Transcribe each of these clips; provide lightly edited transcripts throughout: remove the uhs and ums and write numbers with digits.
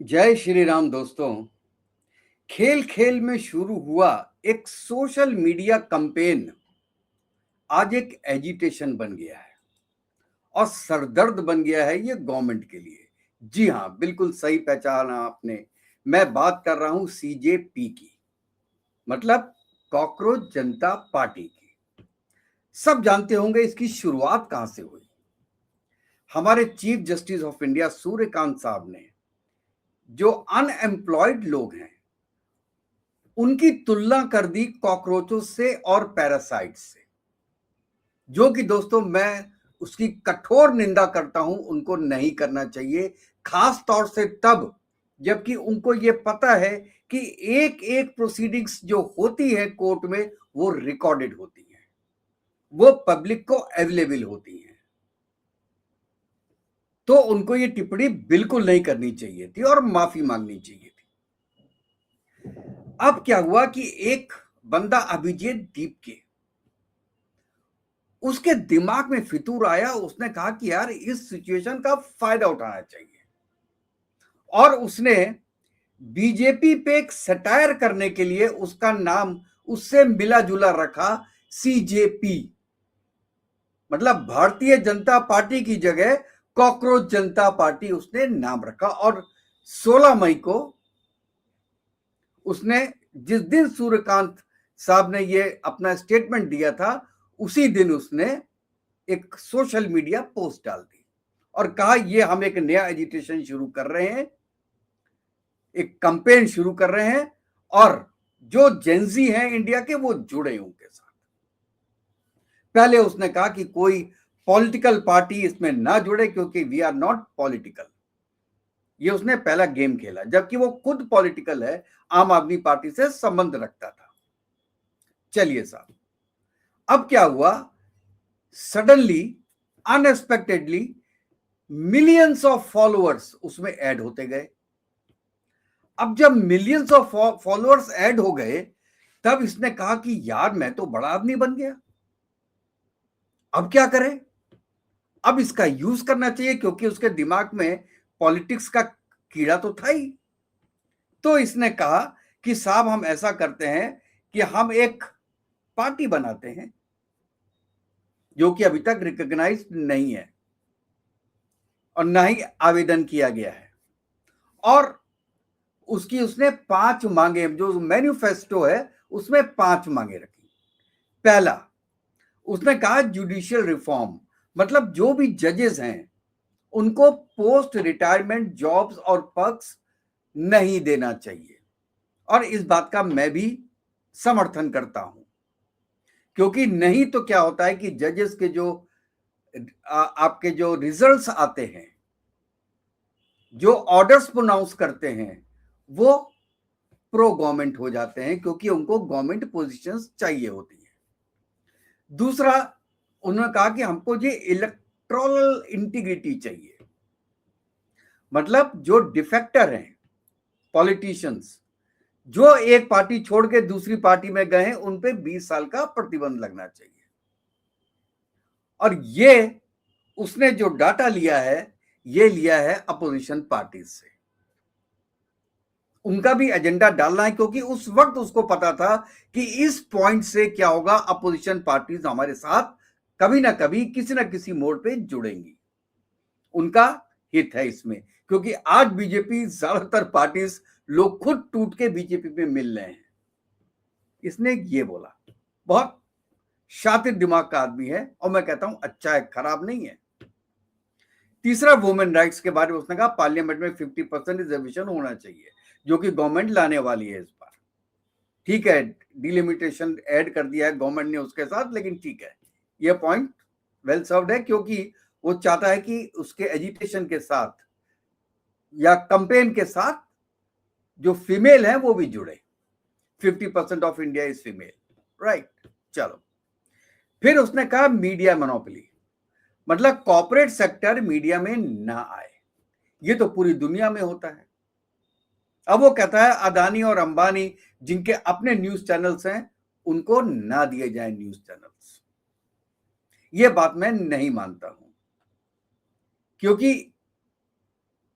जय श्री राम दोस्तों। खेल खेल में शुरू हुआ एक सोशल मीडिया कैंपेन आज एक एजिटेशन बन गया है और सरदर्द बन गया है ये गवर्नमेंट के लिए। जी हाँ, बिल्कुल सही पहचाना आपने। मैं बात कर रहा हूं सीजेपी की, मतलब कॉकरोच जनता पार्टी की। सब जानते होंगे इसकी शुरुआत कहां से हुई। हमारे chief justice of India Suryakant साहब ने जो अनएम्प्लॉयड लोग हैं उनकी तुलना कर दी कॉकरोचों से और पैरासाइट्स से, जो कि दोस्तों मैं उसकी कठोर निंदा करता हूं। उनको नहीं करना चाहिए, खास तौर से तब जबकि उनको ये पता है कि एक एक प्रोसीडिंग्स जो होती है कोर्ट में वो रिकॉर्डेड होती है, वो पब्लिक को अवेलेबल होती है। तो उनको ये टिप्पणी बिल्कुल नहीं करनी चाहिए थी और माफी मांगनी चाहिए थी। अब क्या हुआ कि एक बंदा अभिजीत दीप के उसके दिमाग में फितूर आया। उसने कहा कि यार इस सिचुएशन का फायदा उठाना चाहिए और उसने बीजेपी पे एक सटायर करने के लिए उसका नाम उससे मिला जुला रखा, सीजेपी, मतलब भारतीय जनता पार्टी की जगह कॉकरोच जनता पार्टी उसने नाम रखा। और 16 मई को उसने, जिस दिन सूर्यकांत साहब ने ये अपना स्टेटमेंट दिया था, उसी दिन उसने एक सोशल मीडिया पोस्ट डाल दी और कहा ये हम एक नया एजिटेशन शुरू कर रहे हैं, एक कैंपेन शुरू कर रहे हैं और जो जेंजी हैं इंडिया के वो जुड़े उनके साथ। पहले उसने कहा कि कोई पॉलिटिकल पार्टी इसमें ना जुड़े क्योंकि वी आर नॉट पॉलिटिकल। ये उसने पहला गेम खेला, जबकि वो खुद पॉलिटिकल है, आम आदमी पार्टी से संबंध रखता था। चलिए साहब, अब क्या हुआ, suddenly unexpectedly millions of followers उसमें ऐड होते गए। अब जब मिलियंस ऑफ फॉलोअर्स ऐड हो गए तब इसने कहा कि यार मैं तो बड़ा आदमी बन गया, अब क्या करें। अब इसका यूज करना चाहिए क्योंकि उसके दिमाग में पॉलिटिक्स का कीड़ा तो था ही। तो इसने कहा कि साहब हम ऐसा करते हैं कि हम एक पार्टी बनाते हैं जो कि अभी तक रिकॉग्नाइज नहीं है और ना ही आवेदन किया गया है। और उसकी उसने 5 मांगे, जो मैन्युफेस्टो है उसमें 5 मांगे रखी। पहला, उसने कहा जुडिशियल रिफॉर्म, मतलब जो भी जजेस हैं उनको पोस्ट रिटायरमेंट जॉब्स और पर्क्स नहीं देना चाहिए। और इस बात का मैं भी समर्थन करता हूं, क्योंकि नहीं तो क्या होता है कि जजेस के जो आपके जो रिजल्ट्स आते हैं, जो ऑर्डर्स प्रोनाउंस करते हैं, वो प्रो गवर्नमेंट हो जाते हैं क्योंकि उनको गवर्नमेंट पोजीशंस चाहिए होती है। दूसरा, उन्होंने कहा कि हमको ये इलेक्टोरल इंटीग्रिटी चाहिए, मतलब जो डिफेक्टर हैं पॉलिटिशियंस, जो एक पार्टी छोड़ के दूसरी पार्टी में गए हैं, उन पे 20 साल का प्रतिबंध लगना चाहिए। और ये उसने जो डाटा लिया है, ये लिया है अपोजिशन पार्टी से। उनका भी एजेंडा डालना है क्योंकि उस वक्त उसको पता था कि इस पॉइंट से क्या होगा, अपोजिशन पार्टीज हमारे साथ कभी ना कभी किसी ना किसी मोड़ पे जुड़ेंगी। उनका हित है इसमें, क्योंकि आज बीजेपी ज्यादातर पार्टीज लोग खुद टूट के बीजेपी में मिल रहे हैं। इसने ये बोला, बहुत शातिर दिमाग का आदमी है और मैं कहता हूं अच्छा है, खराब नहीं है। तीसरा, वुमेन राइट्स के बारे में उसने कहा पार्लियामेंट में 50% रिजर्वेशन होना चाहिए, जो कि गवर्नमेंट लाने वाली है इस बार। ठीक है, डिलिमिटेशन ऐड कर दिया है गवर्नमेंट ने उसके साथ, लेकिन ठीक है, यह पॉइंट वेल सर्व्ड है क्योंकि वो चाहता है कि उसके एजिटेशन के साथ या कैंपेन के साथ जो फीमेल है वो भी जुड़े। 50% of India is female, right. चलो, फिर उसने कहा मीडिया मोनोपोली, मतलब कॉर्पोरेट सेक्टर मीडिया में ना आए। ये तो पूरी दुनिया में होता है। अब वो कहता है अदानी और अंबानी जिनके अपने न्यूज चैनल्स हैं उनको ना दिए जाए न्यूज चैनल्स। ये बात मैं नहीं मानता हूं, क्योंकि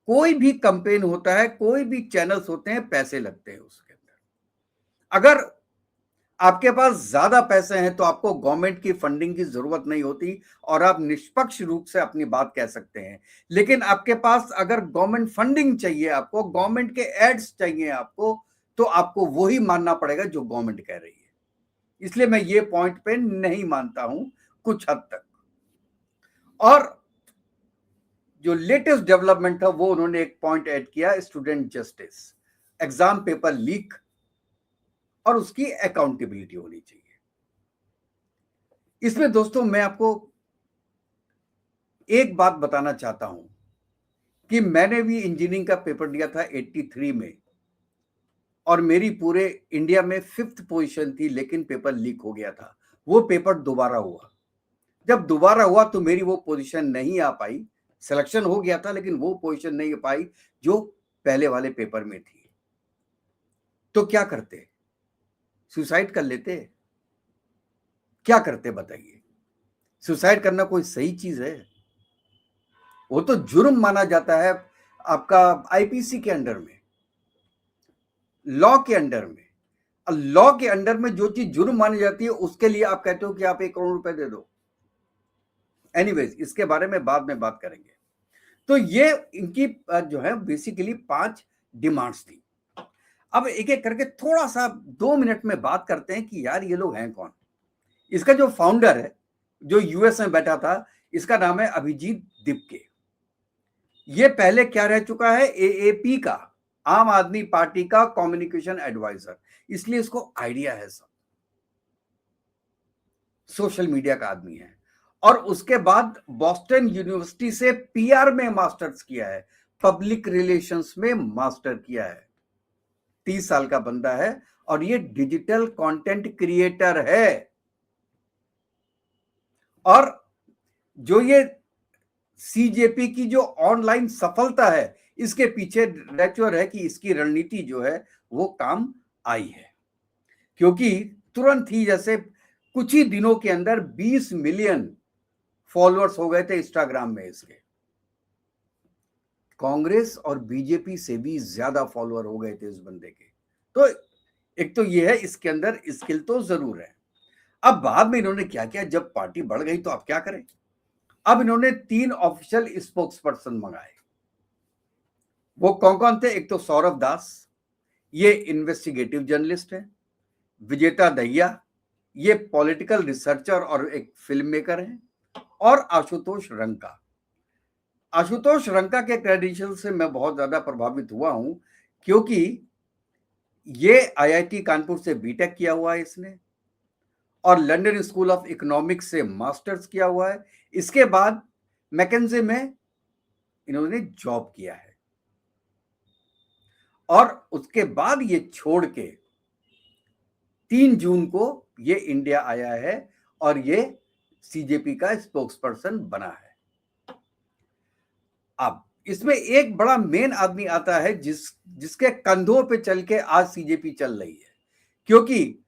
कोई भी कैंपेन होता है, कोई भी चैनल्स होते हैं, पैसे लगते हैं उसके अंदर। अगर आपके पास ज्यादा पैसे हैं तो आपको गवर्नमेंट की फंडिंग की जरूरत नहीं होती और आप निष्पक्ष रूप से अपनी बात कह सकते हैं। लेकिन आपके पास अगर गवर्नमेंट फंडिंग चाहिए, आपको गवर्नमेंट के एड्स चाहिए आपको, तो आपको वही मानना पड़ेगा जो गवर्नमेंट कह रही है। इसलिए मैं ये पॉइंट पे नहीं मानता हूं कुछ हद तक। और जो लेटेस्ट डेवलपमेंट था वो उन्होंने एक पॉइंट ऐड किया, student justice, exam paper leak और उसकी अकाउंटेबिलिटी होनी चाहिए। इसमें दोस्तों मैं आपको एक बात बताना चाहता हूं कि मैंने भी इंजीनियरिंग का पेपर दिया था 83 में और मेरी पूरे इंडिया में 5th पोजीशन थी, लेकिन पेपर लीक हो गया था। वो पेपर दोबारा हुआ। जब दोबारा हुआ तो मेरी वो पोजीशन नहीं आ पाई, सिलेक्शन हो गया था लेकिन वो पोजीशन नहीं आ पाई जो पहले वाले पेपर में थी। तो क्या करते? सुसाइड कर लेते? क्या करते बताइए? सुसाइड करना कोई सही चीज है? वो तो जुर्म माना जाता है आपका आईपीसी के अंडर में, लॉ के अंडर में। लॉ के अंडर में जो चीज जुर्म मानी जाती है उसके लिए आप कहते हो कि आप 1 करोड़ रुपए दे दो। एनीवेज, इसके बारे में बाद में बात करेंगे। तो ये इनकी जो है बेसिकली 5 डिमांड्स थी। अब एक एक करके थोड़ा सा 2 मिनट में बात करते हैं कि यार ये लोग हैं कौन। इसका जो फाउंडर है, जो यूएस में बैठा था, इसका नाम है अभिजीत दिपके। ये पहले क्या रह चुका है, एएपी का, आम आदमी पार्टी का कम्युनिकेशन एडवाइजर, इसलिए इसको आइडिया है सब। सोशल मीडिया का आदमी है। और उसके बाद बॉस्टन यूनिवर्सिटी से पीआर में मास्टर्स किया है, पब्लिक रिलेशंस में मास्टर किया है। 30 साल का बंदा है और ये डिजिटल कंटेंट क्रिएटर है। और जो ये सीजेपी की जो ऑनलाइन सफलता है, इसके पीछे नेचुरल है कि इसकी रणनीति जो है वो काम आई है। क्योंकि तुरंत ही जैसे कुछ ही दिनों के अंदर 20 मिलियन फॉलोअर्स हो गए थे इंस्टाग्राम में इसके। कांग्रेस और बीजेपी से भी ज्यादा फॉलोअर हो गए थे इस बंदे के। तो एक तो ये है, इसके अंदर स्किल तो जरूर है। अब बाद में इन्होंने क्या किया, जब पार्टी बढ़ गई तो अब क्या करें। अब इन्होंने 3 ऑफिशियल स्पोक्स पर्सन मंगाए। वो कौन कौन थे? एक तो सौरभ दास, ये इन्वेस्टिगेटिव जर्नलिस्ट है। विजेता दहिया, ये पॉलिटिकल रिसर्चर और एक फिल्म मेकर है। और आशुतोष रंका। आशुतोष रंका के क्रेडेंशियल से मैं बहुत ज्यादा प्रभावित हुआ हूं, क्योंकि ये आईआईटी कानपुर से बीटेक किया हुआ है इसने, और लंदन स्कूल ऑफ इकोनॉमिक्स से मास्टर्स किया हुआ है। इसके बाद मैकेंजी में इन्होंने जॉब किया है और उसके बाद ये छोड़ के 3 जून को ये इंडिया आया है और ये सीजेपी का स्पोक्सपर्सन बना है। अब इसमें एक बड़ा मेन आदमी आता है जिसके कंधों पे चल के आज सीजेपी चल रही है। क्योंकि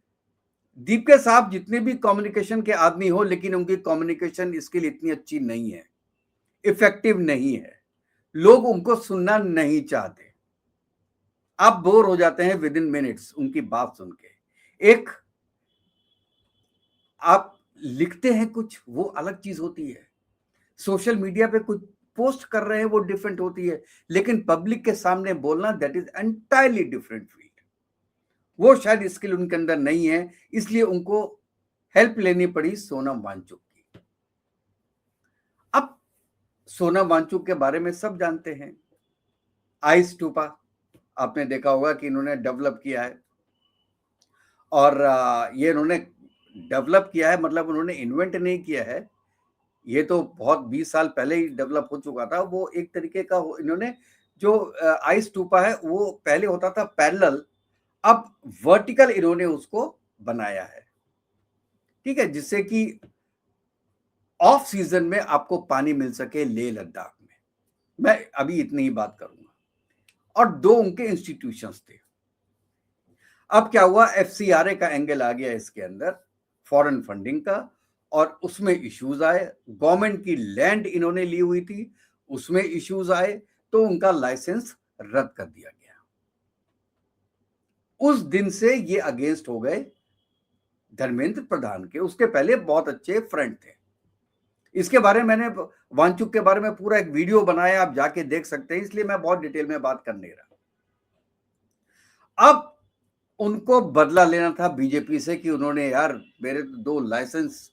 दीपके साहब जितने भी कम्युनिकेशन के आदमी हो, लेकिन उनकी कम्युनिकेशन स्किल इतनी अच्छी नहीं है, इफेक्टिव नहीं है, लोग उनको सुनना नहीं चाहते। आप बोर हो जाते हैं विद इन मिनट्स उनकी बात सुन के। एक आप लिखते हैं कुछ, वो अलग चीज होती है। सोशल मीडिया पे कुछ पोस्ट कर रहे हैं, वो डिफरेंट होती है। लेकिन पब्लिक के सामने बोलना, that is entirely different field. वो शायद स्किल उनके अंदर नहीं है, इसलिए उनको हेल्प लेनी पड़ी सोनम वांगचुक की। अब सोनम वांगचुक के बारे में सब जानते हैं। आईस्टूपा आपने देखा होगा कि इन्होंने डेवलप किया है। और ये इन्होंने डेवलप किया है, मतलब उन्होंने इन्वेंट नहीं किया है। ये तो बहुत 20 साल पहले ही डेवलप हो चुका था। वो एक तरीके का इन्होंने जो आईस्टूपा है वो पहले होता था पैरेलल, अब वर्टिकल इन्होंने उसको बनाया है। ठीक है, जिससे कि ऑफ सीजन में आपको पानी मिल सके लेह लद्दाख में। मैं अभी इतनी ही बात करूंगा। और 2 उनके इंस्टीट्यूशंस थे। अब क्या हुआ, एफसीआरए का एंगल आ गया इसके अंदर, फॉरेन फंडिंग का, और उसमें इश्यूज आए। गवर्नमेंट की लैंड इन्होंने ली हुई थी, उसमें इश्यूज आए। तो तो उनका लाइसेंस रद्द कर दिया गया। उस दिन से ये अगेंस्ट हो गए धर्मेंद्र प्रधान के। उसके पहले बहुत अच्छे फ्रेंड थे। इसके बारे में मैंने वांगचुक के बारे में पूरा एक वीडियो बनाया, आप जाके देख सकते हैं, इसलिए मैं बहुत डिटेल में बात कर नहीं रहा। अब उनको बदला लेना था बीजेपी से कि उन्होंने यार मेरे 2 लाइसेंस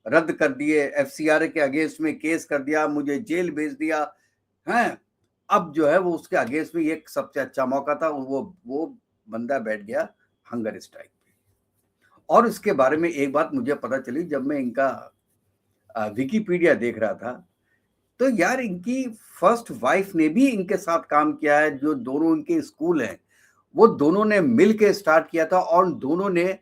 रद्द कर दिए, एफसीआरए के अगेंस्ट में केस कर दिया, मुझे जेल भेज दिया है। अब जो है वो उसके अगेंस्ट में एक सबसे अच्छा मौका था, वो बंदा बैठ गया हंगर स्ट्राइक पे। और इसके बारे में एक बात मुझे पता चली जब मैं इनका विकिपीडिया देख रहा था, तो यार इनकी फर्स्ट वाइफ ने भी इनके साथ काम किया है। जो दोनों इनके स्कूल हैं वो दोनों ने मिल के स्टार्ट किया था और दोनों ने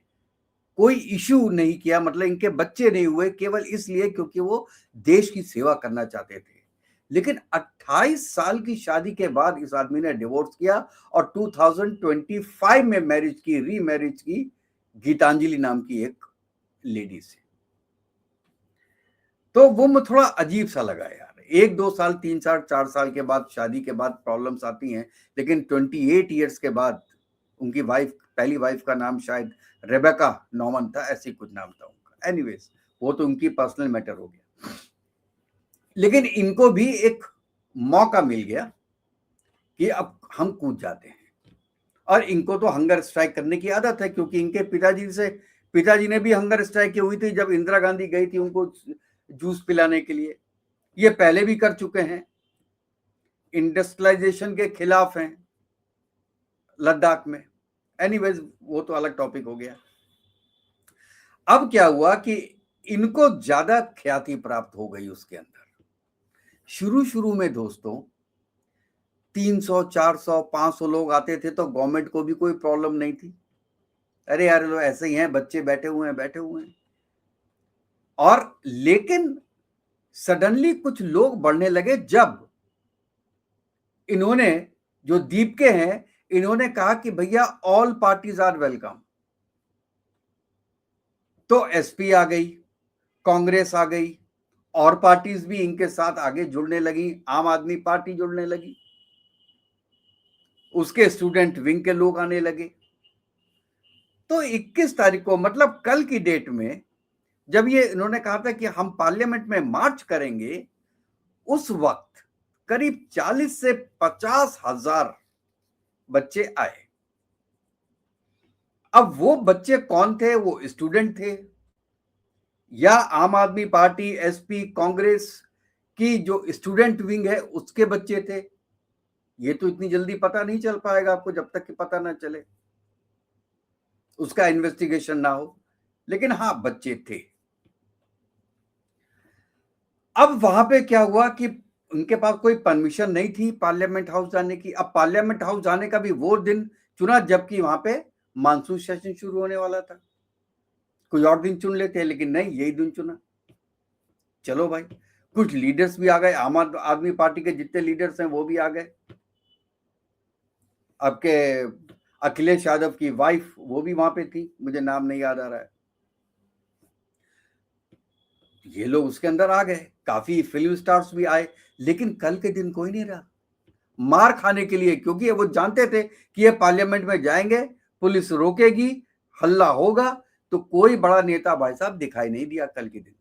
कोई इश्यू नहीं किया, मतलब इनके बच्चे नहीं हुए केवल इसलिए क्योंकि वो देश की सेवा करना चाहते थे। लेकिन 28 साल की शादी के बाद इस आदमी ने डिवोर्स किया और 2025 में मैरिज की, रीमैरिज की गीतांजलि नाम की एक लेडी से। तो वो मुझे थोड़ा अजीब सा लगा यार। 1-2 साल, 3 साल, 4 साल के बाद, शादी के बाद प्रॉब्लम्स आती हैं, लेकिन 28 ईयर्स के बाद उनकी वाइफ, पहली वाइफ का नाम शायद रेबेका नॉर्मन था, ऐसी कुछ नाम था उनका। एनीवेज, वो तो उनकी पर्सनल मैटर हो गया। लेकिन इनको भी एक मौका मिल गया कि अब हम कूद जाते हैं। और इनको तो हंगर स्ट्राइक करने की आदत है, क्योंकि इनके पिताजी ने भी हंगर स्ट्राइक की हुई थी जब इंदिरा गांधी गई थी उनको जूस पिलाने के लिए। ये पहले भी कर चुके हैं, इंडस्ट्रियलाइजेशन के खिलाफ हैं लद्दाख में। एनीवेज, वो तो अलग टॉपिक हो गया। अब क्या हुआ कि इनको ज्यादा ख्याति प्राप्त हो गई उसके अंदर। शुरू में दोस्तों 300, 400, 500 लोग आते थे तो गवर्नमेंट को भी कोई प्रॉब्लम नहीं थी। अरे यार लोग ऐसे ही हैं, बच्चे बैठे हुए हैं। और लेकिन सडनली कुछ लोग बढ़ने लगे जब इन्होंने, जो दीप के हैं, इन्होंने कहा कि भैया ऑल पार्टीज आर वेलकम। तो एसपी आ गई, कांग्रेस आ गई, और पार्टीज भी इनके साथ आगे जुड़ने लगी। आम आदमी पार्टी जुड़ने लगी, उसके स्टूडेंट विंग के लोग आने लगे। तो 21 तारीख को, मतलब कल की डेट में, जब ये इन्होंने कहा था कि हम पार्लियामेंट में मार्च करेंगे, उस वक्त करीब 40 से 50 हजार बच्चे आए। अब वो बच्चे कौन थे? वो स्टूडेंट थे या आम आदमी पार्टी, एसपी, कांग्रेस की जो स्टूडेंट विंग है उसके बच्चे थे? ये तो इतनी जल्दी पता नहीं चल पाएगा आपको जब तक कि पता ना चले, उसका इन्वेस्टिगेशन ना हो। लेकिन हाँ, बच्चे थे। अब वहां पे क्या हुआ कि उनके पास कोई परमिशन नहीं थी पार्लियामेंट हाउस जाने की। अब पार्लियामेंट हाउस जाने का भी वो दिन चुना जबकि वहां पे मानसून सेशन शुरू होने वाला था। कोई और दिन चुन लेते, लेकिन नहीं, यही दिन चुना। चलो भाई, कुछ लीडर्स भी आ गए, आम आदमी पार्टी के जितने लीडर्स हैं वो भी आ गए। आपके अखिलेश यादव की वाइफ वो भी वहां पे थी, मुझे नाम नहीं याद आ रहा है। ये लोग उसके अंदर आ गए, काफी फिल्म स्टार्स भी आए। लेकिन कल के दिन कोई नहीं रहा मार खाने के लिए, क्योंकि वो जानते थे कि ये पार्लियामेंट में जाएंगे, पुलिस रोकेगी, हल्ला होगा। तो कोई बड़ा नेता भाई साहब दिखाई नहीं दिया कल के दिन।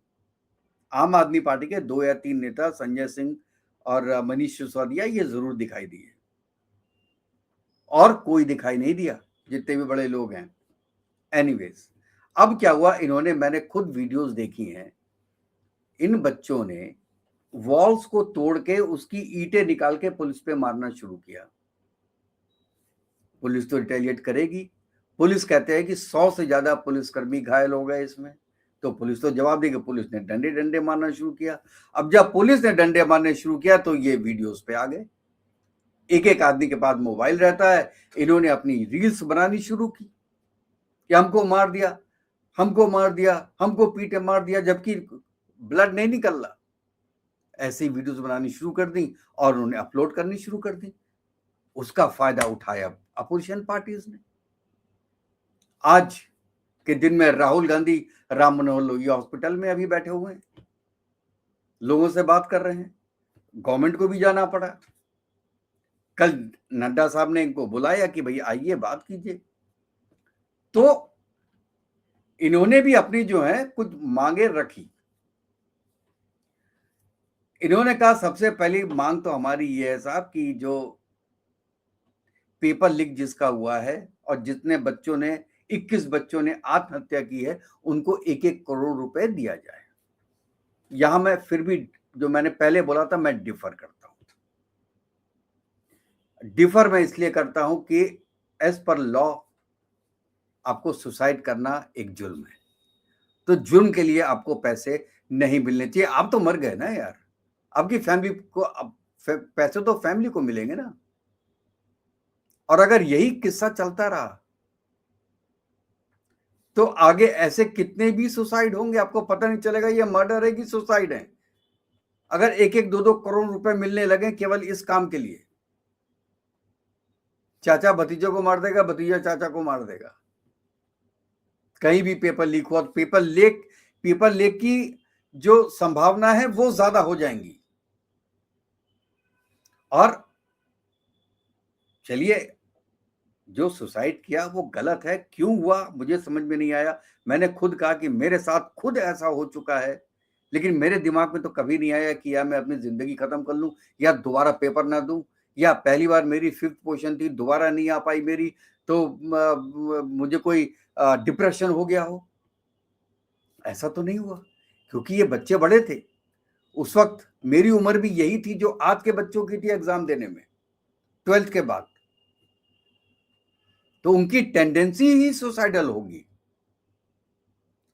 आम आदमी पार्टी के 2 या 3 नेता, संजय सिंह और मनीष सिसोदिया, ये जरूर दिखाई दिए, और कोई दिखाई नहीं दिया जितने भी बड़े लोग हैं। एनीवेज, अब क्या हुआ, इन्होंने, मैंने खुद वीडियोस देखी हैं, इन बच्चों ने वॉल्स को तोड़ के उसकी ईंटें निकाल के पुलिस पे मारना शुरू किया। पुलिस तो रिटेलिएट करेगी। पुलिस कहते हैं कि 100 से ज्यादा पुलिसकर्मी घायल हो गए इसमें, तो पुलिस तो जवाब देगी। पुलिस ने डंडे मारना शुरू किया। अब जब पुलिस ने डंडे मारने शुरू किया तो ये वीडियोस पे आ गए। एक आदमी के पास मोबाइल रहता है, इन्होंने अपनी रील्स बनानी शुरू की कि हमको मार दिया, हमको मार दिया, हमको पीटे मार दिया, जबकि ब्लड नहीं निकल रहा। ऐसी वीडियोस बनानी शुरू कर दी और उन्होंने अपलोड करनी शुरू कर दी। उसका फायदा उठाया अपोजिशन पार्टीज ने। आज के दिन में राहुल गांधी राम मनोहर लोहिया हॉस्पिटल में अभी बैठे हुए हैं, लोगों से बात कर रहे हैं, गवर्नमेंट को भी जाना पड़ा। कल नड्डा साहब ने इनको बुलाया कि भाई आइए बात कीजिए, तो इन्होंने भी अपनी जो है कुछ मांगे रखी। इन्होंने कहा सबसे पहली मांग तो हमारी ये है साहब कि जो पेपर लीक जिसका हुआ है और जितने बच्चों ने 21 बच्चों ने आत्महत्या की है, उनको 1-1 करोड़ रुपए दिया जाए। यहां मैं फिर भी जो मैंने पहले बोला था, मैं डिफर करता हूं। डिफर मैं इसलिए करता हूं कि एज पर लॉ आपको सुसाइड करना एक जुर्म है, तो जुर्म के लिए आपको पैसे नहीं मिलने चाहिए। आप तो मर गए ना यार, आपकी फैमिली को अब पैसे तो फैमिली को मिलेंगे ना। और अगर यही किस्सा चलता रहा तो आगे ऐसे कितने भी सुसाइड होंगे, आपको पता नहीं चलेगा ये मर्डर है कि सुसाइड है। अगर 1-1 2-2 करोड़ रुपए मिलने लगे केवल इस काम के लिए, चाचा भतीजों को मार देगा, भतीजा चाचा को मार देगा। कहीं भी पेपर लीक हुआ तो पेपर लीक की जो संभावना है वो ज्यादा हो जाएंगी। और चलिए, जो सुसाइड किया वो गलत है, क्यों हुआ मुझे समझ में नहीं आया। मैंने खुद कहा कि मेरे साथ खुद ऐसा हो चुका है, लेकिन मेरे दिमाग में तो कभी नहीं आया कि या मैं अपनी जिंदगी खत्म कर लूं या दोबारा पेपर ना दूं, या पहली बार मेरी 5th पोजीशन थी, दोबारा नहीं आ पाई मेरी, तो मुझे कोई डिप्रेशन हो गया हो। ऐसा तो नहीं हुआ, क्योंकि ये बच्चे बड़े थे। उस वक्त मेरी उम्र भी यही थी जो आज के बच्चों की थी एग्जाम देने में, 12th के बाद। तो उनकी टेंडेंसी ही सुसाइडल होगी।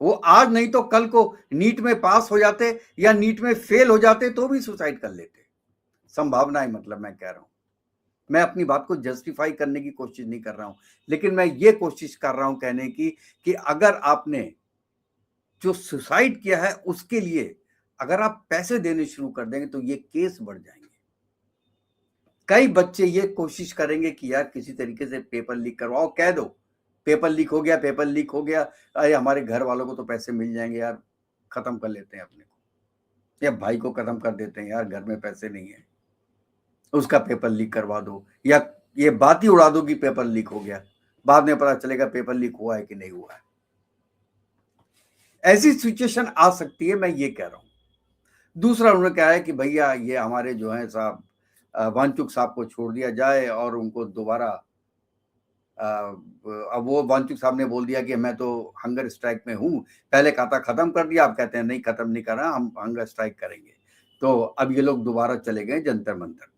वो आज नहीं तो कल को नीट में पास हो जाते या नीट में फेल हो जाते तो भी सुसाइड कर लेते। संभावना है, मतलब मैं कह रहा हूं, मैं अपनी बात को जस्टिफाई करने की कोशिश नहीं कर रहा हूं, लेकिन मैं ये कोशिश कर रहा हूं कहने की कि अगर आपने जो सुसाइड किया है उसके लिए अगर आप पैसे देने शुरू कर देंगे तो ये केस बढ़ जाएंगे। कई बच्चे ये कोशिश करेंगे कि यार किसी तरीके से पेपर लीक करवाओ, कह दो पेपर लीक हो गया, पेपर लीक हो गया, अरे हमारे घर वालों को तो पैसे मिल जाएंगे यार, खत्म कर लेते हैं अपने को, या भाई को खत्म कर देते हैं यार, घर में पैसे नहीं है, उसका पेपर लीक करवा दो, या ये बात ही उड़ा दो कि पेपर लीक हो गया, बाद में पता चलेगा पेपर लीक हुआ है कि नहीं हुआ है। ऐसी सिचुएशन आ सकती है, मैं ये कह रहा हूं। दूसरा उन्होंने कहा है कि भैया ये हमारे जो है साहब वांचुक साहब को छोड़ दिया जाए और उनको दोबारा, अब वो वांचुक साहब ने बोल दिया कि मैं तो हंगर स्ट्राइक में हूं, पहले कहा था खत्म कर दिया, आप कहते हैं नहीं खत्म नहीं कर रहा, हम हंगर स्ट्राइक करेंगे। तो अब ये लोग दोबारा चले गए जंतर मंतर में।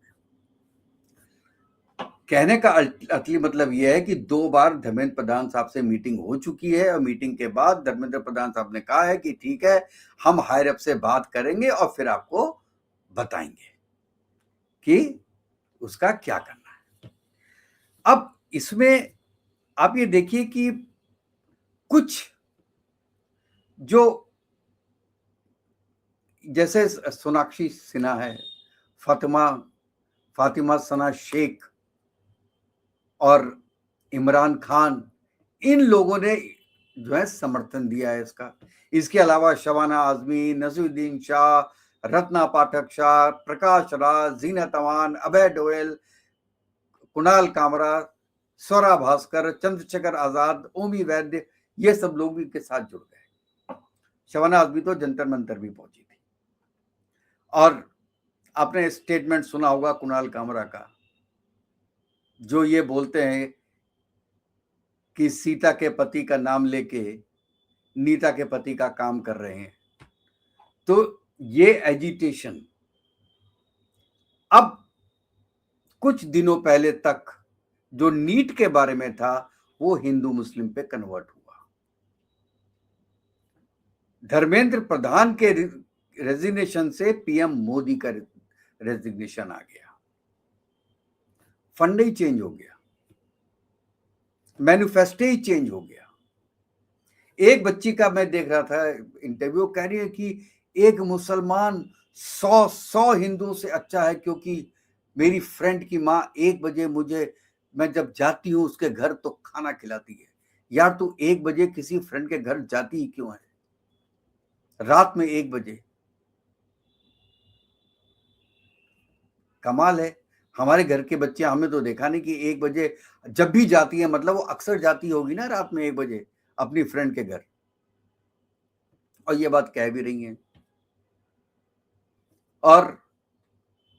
कहने का असली मतलब यह है कि 2 बार धर्मेंद्र प्रधान साहब से मीटिंग हो चुकी है और मीटिंग के बाद धर्मेंद्र प्रधान साहब ने कहा है कि ठीक है, हम हायर अप से बात करेंगे और फिर आपको बताएंगे कि उसका क्या करना है। अब इसमें आप ये देखिए कि कुछ जो जैसे सोनाक्षी सिन्हा है, फातिमा सना शेख और इमरान खान, इन लोगों ने जो है समर्थन दिया है इसका। इसके अलावा शबाना आजमी, नसीरुद्दीन शाह, रत्ना पाठक शाह, प्रकाश राज, जीनत अमान, अभय डोयल, कुणाल कामरा, स्वरा भास्कर, चंद्रशेखर आजाद, ओमी वैद्य, ये सब लोग भी इनके साथ जुड़ गए। शबाना आजमी तो जंतर मंतर भी पहुंची थी। और आपने स्टेटमेंट सुना होगा कुणाल कामरा का, जो ये बोलते हैं कि सीता के पति का नाम लेके नीता के पति का काम कर रहे हैं। तो ये एजिटेशन अब कुछ दिनों पहले तक जो नीट के बारे में था वो हिंदू मुस्लिम पे कन्वर्ट हुआ। धर्मेंद्र प्रधान के रेजिग्नेशन से पीएम मोदी का रेजिग्नेशन आ गया, फंड ही चेंज हो गया, मैन्युफेस्टो ही चेंज हो गया। एक बच्ची का मैं देख रहा था इंटरव्यू, कह रही है कि एक मुसलमान 100 हिंदुओं से अच्छा है, क्योंकि मेरी फ्रेंड की माँ 1 बजे मुझे, मैं जब जाती हूँ उसके घर तो खाना खिलाती है। यार तू 1 बजे किसी फ्रेंड के घर जाती ही क्यों है, रात में 1 बजे? कमाल है। हमारे घर के बच्चे, हमें तो देखा नहीं कि 1 बजे जब भी जाती है, मतलब वो अक्सर जाती होगी ना रात में 1 बजे अपनी फ्रेंड के घर, और ये बात कह भी रही हैं। और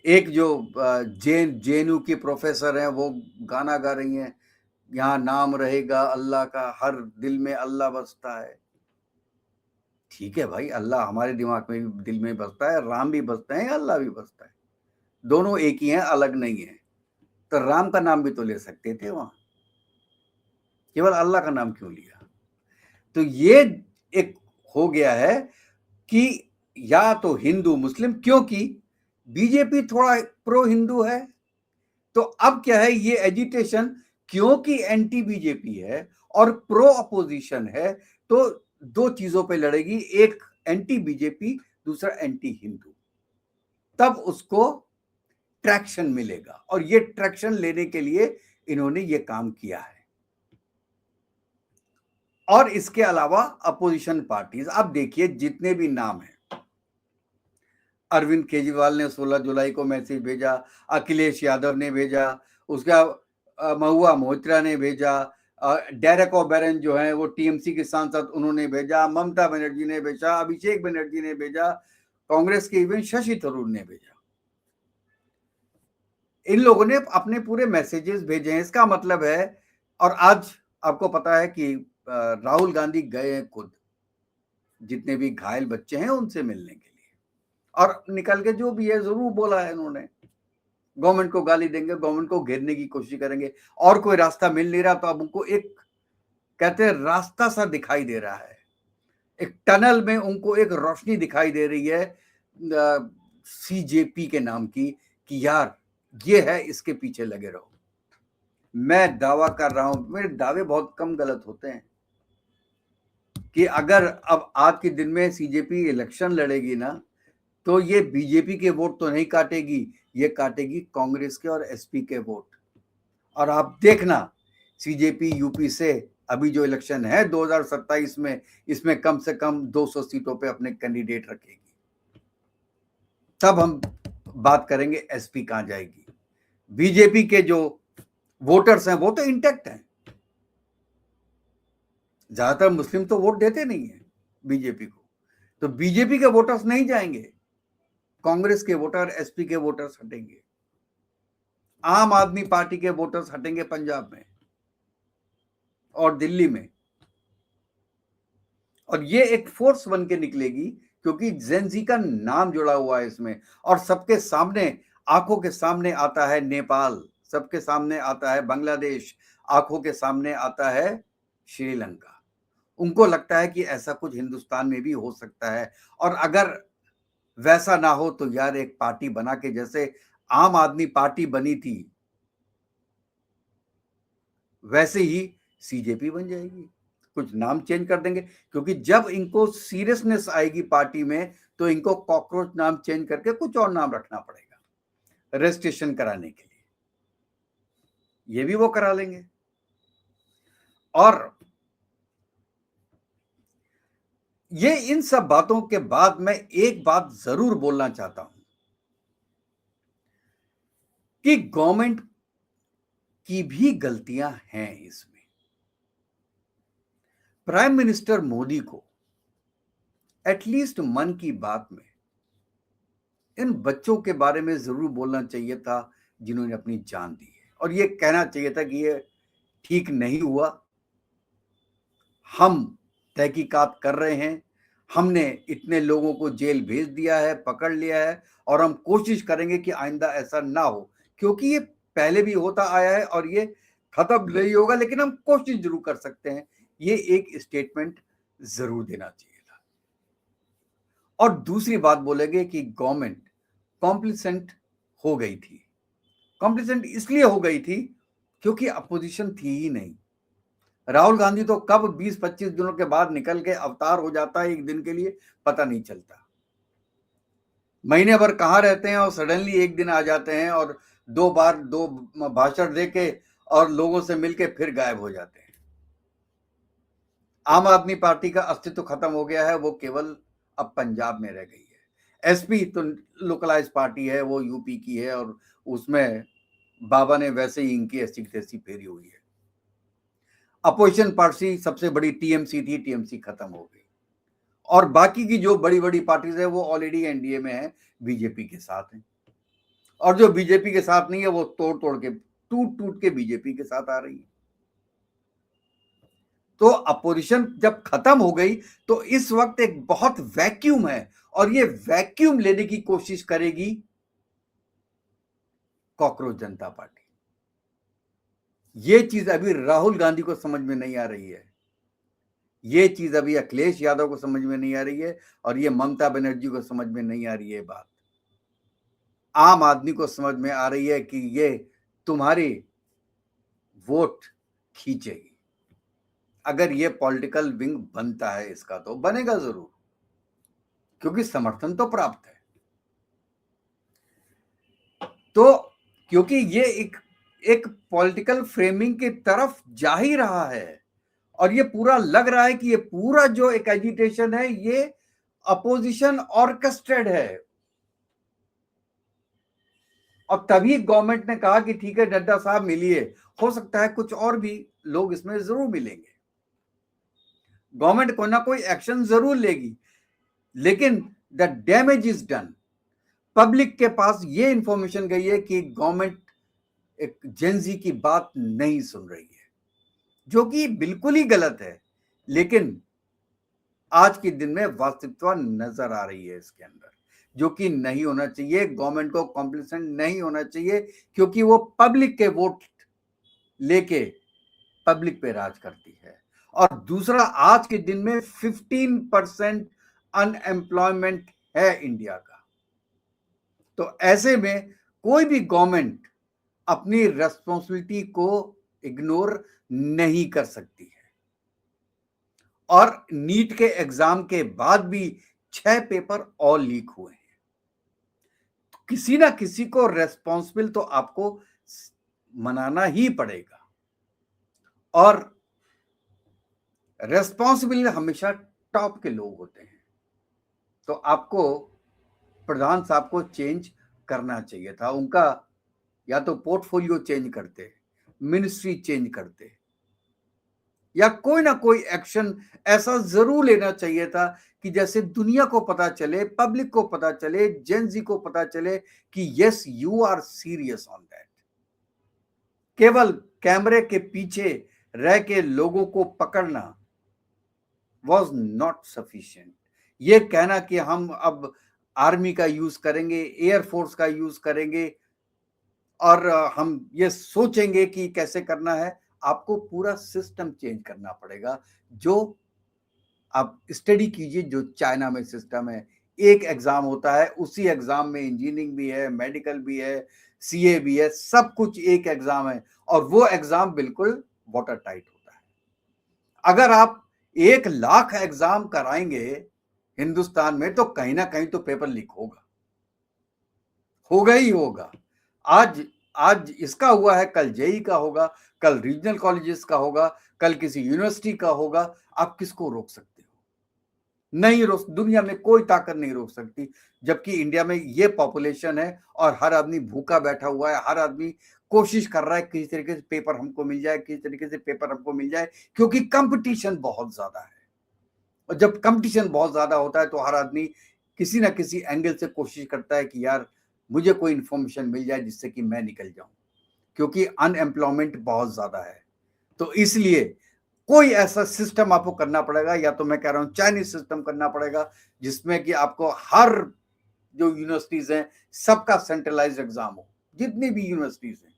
एक जो जेएनयू की प्रोफेसर हैं, वो गाना गा रही हैं, यहाँ नाम रहेगा अल्लाह का, हर दिल में अल्लाह बसता है। ठीक है भाई, अल्लाह हमारे दिमाग में भी, दिल में बसता है, राम भी बसते हैं, अल्लाह भी बसता है, दोनों एक ही हैं, अलग नहीं है। तो राम का नाम भी तो ले सकते थे वहां, केवल अल्लाह का नाम क्यों लिया? तो ये एक हो गया है कि या तो हिंदू मुस्लिम, क्योंकि बीजेपी थोड़ा प्रो हिंदू है, तो अब क्या है, ये एजिटेशन क्योंकि एंटी बीजेपी है और प्रो अपोजिशन है, तो दो चीजों पे लड़ेगी, एक एंटी बीजेपी, दूसरा एंटी हिंदू, तब उसको ट्रैक्शन मिलेगा। और ये ट्रैक्शन लेने के लिए इन्होंने ये काम किया है। और इसके अलावा अपोजिशन पार्टीज, आप देखिए जितने भी नाम हैं, अरविंद केजरीवाल ने 16 जुलाई को मैसेज भेजा, अखिलेश यादव ने भेजा, उसका महुआ मोइत्रा ने भेजा, डेरेक ओबेरन जो है वो टीएमसी के सांसद, उन्होंने भेजा, ममता बनर्जी ने भेजा, अभिषेक बनर्जी ने भेजा, कांग्रेस के इवन शशि थरूर ने भेजा। इन लोगों ने अपने पूरे मैसेजेस भेजे हैं। इसका मतलब है, और आज आपको पता है कि राहुल गांधी गए हैं खुद, जितने भी घायल बच्चे हैं उनसे मिलने के लिए, और निकल के जो भी है जरूर बोला है इन्होंने, गवर्नमेंट को गाली देंगे, गवर्नमेंट को घेरने की कोशिश करेंगे, और कोई रास्ता मिल नहीं रहा तो अब उनको एक, कहते हैं, रास्ता सा दिखाई दे रहा है, एक टनल में उनको एक रोशनी दिखाई दे रही है सीजेपी के नाम की, कि यार ये है, इसके पीछे लगे रहो। मैं दावा कर रहा हूं, मेरे दावे बहुत कम गलत होते हैं, कि अगर अब आज के दिन में सीजेपी इलेक्शन लड़ेगी ना, तो ये बीजेपी के वोट तो नहीं काटेगी, ये काटेगी कांग्रेस के और एसपी के वोट। और आप देखना, सीजेपी यूपी से अभी जो इलेक्शन है 2027 में, इसमें कम से कम 200 सीटों पे अपने कैंडिडेट रखेगी। तब हम बात करेंगे एसपी कहां जाएगी। बीजेपी के जो वोटर्स हैं वो तो इंटैक्ट हैं, ज्यादातर मुस्लिम तो वोट देते नहीं है बीजेपी को, तो बीजेपी के वोटर्स नहीं जाएंगे, कांग्रेस के वोटर, एसपी के वोटर्स हटेंगे, आम आदमी पार्टी के वोटर्स हटेंगे पंजाब में और दिल्ली में, और ये एक फोर्स बन के निकलेगी, क्योंकि जेनजी का नाम जुड़ा हुआ है इसमें, और सबके सामने, आंखों के सामने आता है नेपाल, सबके सामने आता है बांग्लादेश, आंखों के सामने आता है श्रीलंका। उनको लगता है कि ऐसा कुछ हिंदुस्तान में भी हो सकता है, और अगर वैसा ना हो तो यार एक पार्टी बना के, जैसे आम आदमी पार्टी बनी थी, वैसे ही सीजेपी बन जाएगी, कुछ नाम चेंज कर देंगे, क्योंकि जब इनको सीरियसनेस आएगी पार्टी में, तो इनको कॉकरोच नाम चेंज करके कुछ और नाम रखना पड़ेगा रजिस्ट्रेशन कराने के लिए, ये भी वो करा लेंगे। और ये इन सब बातों के बाद मैं एक बात जरूर बोलना चाहता हूं, कि गवर्नमेंट की भी गलतियां हैं इसमें। प्राइम मिनिस्टर मोदी को एटलीस्ट मन की बात में इन बच्चों के बारे में जरूर बोलना चाहिए था जिन्होंने अपनी जान दी है, और ये कहना चाहिए था कि ये ठीक नहीं हुआ, हम तहकीकात कर रहे हैं, हमने इतने लोगों को जेल भेज दिया है, पकड़ लिया है, और हम कोशिश करेंगे कि आइंदा ऐसा ना हो, क्योंकि ये पहले भी होता आया है और ये खत्म नहीं होगा, लेकिन हम कोशिश जरूर कर सकते हैं। ये एक स्टेटमेंट जरूर देना चाहिए था। और दूसरी बात बोलेंगे कि गवर्नमेंट कॉम्प्लिसेंट हो गई थी। कॉम्प्लिसेंट इसलिए हो गई थी क्योंकि अपोजिशन थी ही नहीं। राहुल गांधी तो कब 20-25 दिनों के बाद निकल के अवतार हो जाता है, एक दिन के लिए पता नहीं चलता, महीने भर कहां रहते हैं और सडनली एक दिन आ जाते हैं, और 2 बार 2 भाषण देके और लोगों से मिलके फिर गायब हो जाते हैं। आम आदमी पार्टी का अस्तित्व खत्म हो गया है, वो केवल अब पंजाब में रह गई है। एसपी तो लोकलाइज पार्टी है, वो यूपी की है, और उसमें बाबा ने वैसे ही इनकी ऐसी तैसी फेरी हुई है। अपोजिशन पार्टी सबसे बड़ी टीएमसी थी, टीएमसी खत्म हो गई और बाकी की जो बड़ी बड़ी पार्टीज है वो ऑलरेडी एनडीए में है, बीजेपी के साथ है। और जो बीजेपी के साथ नहीं है वो तोड़ तोड़ के टूट टूट के बीजेपी के साथ आ रही है। तो अपोजिशन जब खत्म हो गई तो इस वक्त एक बहुत वैक्यूम है और ये वैक्यूम लेने की कोशिश करेगी कॉकरोच जनता पार्टी। ये चीज अभी राहुल गांधी को समझ में नहीं आ रही है, ये चीज अभी अखिलेश यादव को समझ में नहीं आ रही है और ये ममता बनर्जी को समझ में नहीं आ रही है। बात आम आदमी को समझ में आ रही है कि ये तुम्हारी वोट खींचेगी। अगर ये पॉलिटिकल विंग बनता है, इसका तो बनेगा जरूर क्योंकि समर्थन तो प्राप्त है। तो क्योंकि ये एक पॉलिटिकल फ्रेमिंग की तरफ जा ही रहा है और ये पूरा लग रहा है कि ये पूरा जो एक एजिटेशन है ये अपोजिशन ऑर्केस्ट्रेड है। और तभी गवर्नमेंट ने कहा कि ठीक है नड्डा साहब मिलिए, हो सकता है कुछ और भी लोग इसमें जरूर मिलेंगे। गवर्नमेंट कोई ना कोई एक्शन जरूर लेगी, लेकिन the damage is done. Public के पास ये इंफॉर्मेशन गई है कि गवर्नमेंट एक जेनजी की बात नहीं सुन रही है, जो कि बिल्कुल ही गलत है। लेकिन आज के दिन में वास्तविकता नजर आ रही है इसके अंदर, जो कि नहीं होना चाहिए। गवर्नमेंट को कॉम्प्लिसेंट नहीं होना चाहिए क्योंकि वो पब्लिक के वोट लेके पब्लिक पे राज करती है। और दूसरा, आज के दिन में 15% अनएम्प्लॉयमेंट है इंडिया का। तो ऐसे में कोई भी गवर्नमेंट अपनी रेस्पॉन्सिबिलिटी को इग्नोर नहीं कर सकती है। और नीट के एग्जाम के बाद भी 6 पेपर और लीक हुए हैं। किसी ना किसी को रेस्पॉन्सिबल तो आपको मनाना ही पड़ेगा और रेस्पॉन्सिबल हमेशा टॉप के लोग होते हैं। तो आपको प्रधान साहब को चेंज करना चाहिए था। उनका या तो पोर्टफोलियो चेंज करते, मिनिस्ट्री चेंज करते, या कोई ना कोई एक्शन ऐसा जरूर लेना चाहिए था कि जैसे दुनिया को पता चले, पब्लिक को पता चले, जेनजी को पता चले कि yes you are serious on that. केवल कैमरे के पीछे रह के लोगों को पकड़ना वॉज नॉट सफिशिएंट। ये कहना कि हम अब आर्मी का यूज करेंगे, एयरफोर्स का यूज करेंगे और हम ये सोचेंगे कि कैसे करना है, आपको पूरा सिस्टम चेंज करना पड़ेगा। जो आप स्टडी कीजिए, जो चाइना में सिस्टम है, एक एग्जाम होता है, उसी एग्जाम में इंजीनियरिंग भी है, मेडिकल भी है, सीए भी है, सब कुछ एक एग्जाम है और वो एग्जाम बिल्कुल वाटर टाइट होता है। अगर आप 1 लाख एग्जाम कराएंगे हिंदुस्तान में तो कहीं ना कहीं तो पेपर लीक होगा ही होगा। आज इसका हुआ है, कल जेई का होगा, कल रीजनल कॉलेजेस का होगा, कल किसी यूनिवर्सिटी का होगा। आप किसको रोक सकते हो? नहीं रोक, दुनिया में कोई ताकत नहीं रोक सकती। जबकि इंडिया में ये पॉपुलेशन है और हर आदमी भूखा बैठा हुआ है, हर आदमी कोशिश कर रहा है किसी तरीके से पेपर हमको मिल जाए, किसी तरीके से पेपर हमको मिल जाए, क्योंकि कंपटीशन बहुत ज्यादा है। और जब कंपटीशन बहुत ज्यादा होता है तो हर आदमी किसी ना किसी एंगल से कोशिश करता है कि यार मुझे कोई इंफॉर्मेशन मिल जाए जिससे कि मैं निकल जाऊं, क्योंकि अनएम्प्लॉयमेंट बहुत ज्यादा है। तो इसलिए कोई ऐसा सिस्टम आपको करना पड़ेगा, या तो मैं कह रहा हूं चाइनीज सिस्टम करना पड़ेगा, जिसमें कि आपको हर जो यूनिवर्सिटीज हैं सबका सेंट्रलाइज्ड एग्जाम हो, जितनी भी यूनिवर्सिटीज हैं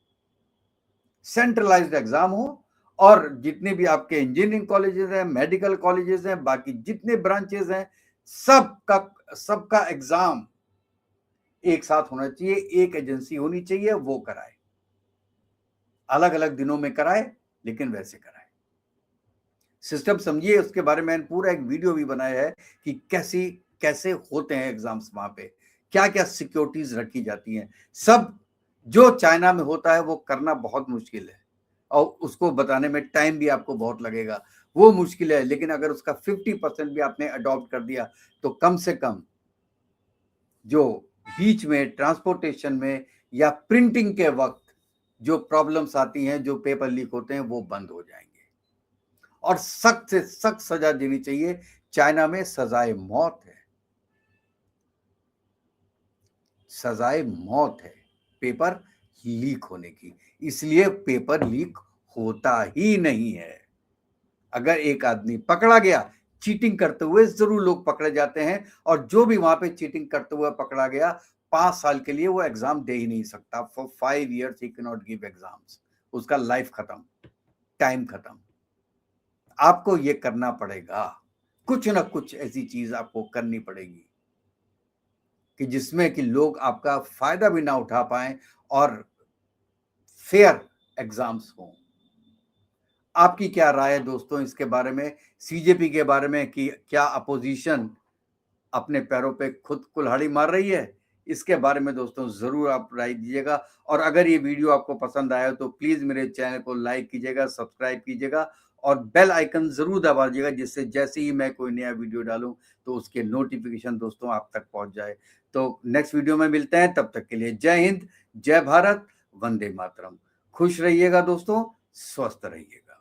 सेंट्रलाइज्ड एग्जाम हो, और जितने भी आपके इंजीनियरिंग कॉलेजेस हैं, मेडिकल कॉलेजेस हैं, बाकी जितने ब्रांचेस हैं, सबका एग्जाम एक साथ होना चाहिए, एक एजेंसी होनी चाहिए, वो कराए, अलग अलग दिनों में कराए, लेकिन वैसे कराए। सिस्टम समझिए, उसके बारे में मैंने पूरा एक वीडियो भी बनाया है कि कैसे होते हैं एग्जाम्स, वहां पे क्या क्या सिक्योरिटीज रखी जाती हैं। सब जो चाइना में होता है वो करना बहुत मुश्किल है और उसको बताने में टाइम भी आपको बहुत लगेगा, वो मुश्किल है। लेकिन अगर उसका 50% भी आपने अडॉप्ट कर दिया तो कम से कम जो बीच में ट्रांसपोर्टेशन में या प्रिंटिंग के वक्त जो प्रॉब्लम्स आती हैं, जो पेपर लीक होते हैं, वो बंद हो जाएंगे और सख्त से सख्त सजा देनी चाहिए। चाइना में सजाए मौत है, सजाए मौत है पेपर लीक होने की, इसलिए पेपर लीक होता ही नहीं है। अगर एक आदमी पकड़ा गया चीटिंग करते हुए, जरूर लोग पकड़े जाते हैं, और जो भी वहां पे चीटिंग करते हुए पकड़ा गया 5 साल के लिए वो एग्जाम दे ही नहीं सकता। For 5 years he can not give exams, उसका लाइफ खत्म, टाइम खत्म। आपको ये करना पड़ेगा, कुछ ना कुछ ऐसी चीज आपको करनी पड़ेगी कि जिसमें कि लोग आपका फायदा भी ना उठा पाए और फेयर एग्जाम्स हों। आपकी क्या राय है दोस्तों इसके बारे में, सीजेपी के बारे में, कि क्या अपोजिशन अपने पैरों पे खुद कुल्हाड़ी मार रही है? इसके बारे में दोस्तों जरूर आप राय दीजिएगा। और अगर ये वीडियो आपको पसंद आया तो प्लीज मेरे चैनल को लाइक कीजिएगा, सब्सक्राइब कीजिएगा और बेल आइकन जरूर दबा दीजिएगा, जिससे जैसे ही मैं कोई नया वीडियो डालूं तो उसके नोटिफिकेशन दोस्तों आप तक पहुंच जाए। तो नेक्स्ट वीडियो में मिलते हैं, तब तक के लिए जय हिंद, जय भारत, वंदे मातरम। खुश रहिएगा दोस्तों, स्वस्थ रहिएगा।